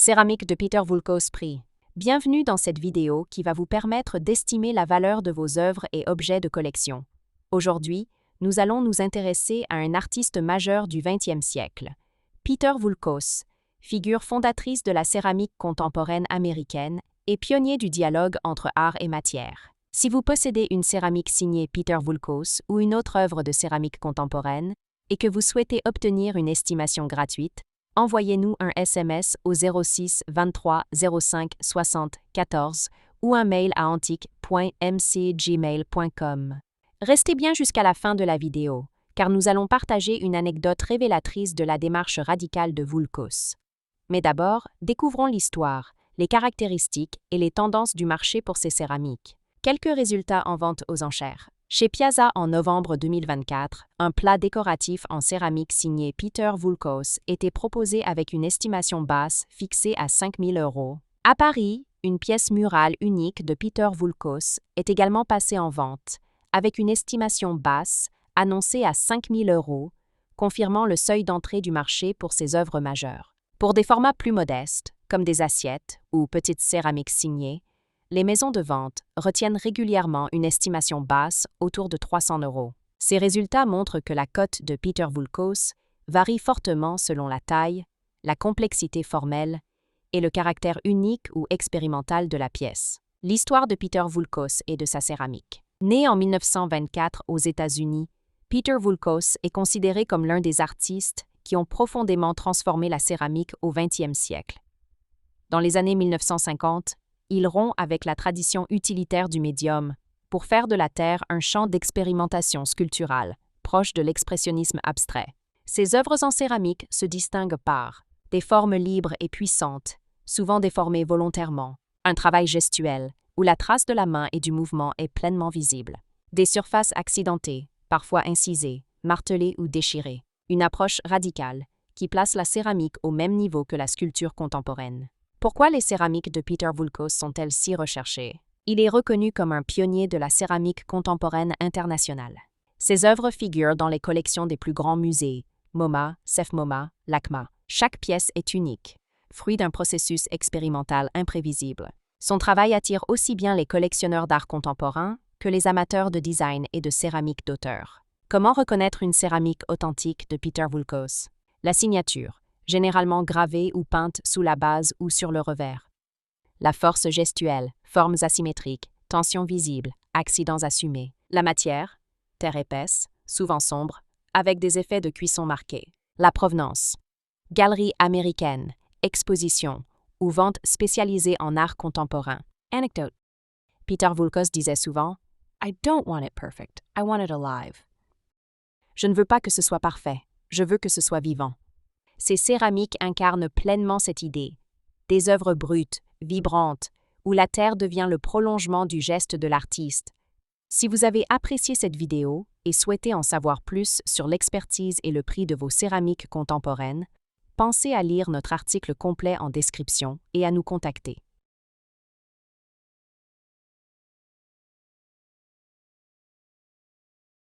Céramique de Peter Voulkos Prix. Bienvenue dans cette vidéo qui va vous permettre d'estimer la valeur de vos œuvres et objets de collection. Aujourd'hui, nous allons nous intéresser à un artiste majeur du XXe siècle. Peter Voulkos, figure fondatrice de la céramique contemporaine américaine et pionnier du dialogue entre art et matière. Si vous possédez une céramique signée Peter Voulkos ou une autre œuvre de céramique contemporaine et que vous souhaitez obtenir une estimation gratuite, envoyez-nous un SMS au 06 23 05 60 14 ou un mail à antique.mcgmail.com. Restez bien jusqu'à la fin de la vidéo, car nous allons partager une anecdote révélatrice de la démarche radicale de Voulkos. Mais d'abord, découvrons l'histoire, les caractéristiques et les tendances du marché pour ces céramiques. Quelques résultats en vente aux enchères. Chez Piazza en novembre 2024, un plat décoratif en céramique signé Peter Voulkos était proposé avec une estimation basse fixée à 5 000 €. À Paris, une pièce murale unique de Peter Voulkos est également passée en vente, avec une estimation basse annoncée à 5 000 €, confirmant le seuil d'entrée du marché pour ces œuvres majeures. Pour des formats plus modestes, comme des assiettes ou petites céramiques signées, les maisons de vente retiennent régulièrement une estimation basse autour de 300 €. Ces résultats montrent que la cote de Peter Voulkos varie fortement selon la taille, la complexité formelle et le caractère unique ou expérimental de la pièce. L'histoire de Peter Voulkos et de sa céramique. Né en 1924 aux États-Unis, Peter Voulkos est considéré comme l'un des artistes qui ont profondément transformé la céramique au XXe siècle. Dans les années 1950, il rompt avec la tradition utilitaire du médium pour faire de la terre un champ d'expérimentation sculpturale, proche de l'expressionnisme abstrait. Ses œuvres en céramique se distinguent par des formes libres et puissantes, souvent déformées volontairement, un travail gestuel, où la trace de la main et du mouvement est pleinement visible, des surfaces accidentées, parfois incisées, martelées ou déchirées, une approche radicale qui place la céramique au même niveau que la sculpture contemporaine. Pourquoi les céramiques de Peter Voulkos sont-elles si recherchées? Il est reconnu comme un pionnier de la céramique contemporaine internationale. Ses œuvres figurent dans les collections des plus grands musées, MoMA, CEFMoMA, LACMA. Chaque pièce est unique, fruit d'un processus expérimental imprévisible. Son travail attire aussi bien les collectionneurs d'art contemporain que les amateurs de design et de céramique d'auteur. Comment reconnaître une céramique authentique de Peter Voulkos? La signature, généralement gravée ou peinte sous la base ou sur le revers. La force gestuelle, formes asymétriques, tensions visibles, accidents assumés. La matière, terre épaisse, souvent sombre, avec des effets de cuisson marqués. La provenance, galerie américaine, exposition ou vente spécialisée en art contemporain. Anecdote. Peter Voulkos disait souvent « I don't want it perfect, I want it alive ». Je ne veux pas que ce soit parfait, je veux que ce soit vivant. Ces céramiques incarnent pleinement cette idée. Des œuvres brutes, vibrantes, où la terre devient le prolongement du geste de l'artiste. Si vous avez apprécié cette vidéo et souhaitez en savoir plus sur l'expertise et le prix de vos céramiques contemporaines, pensez à lire notre article complet en description et à nous contacter.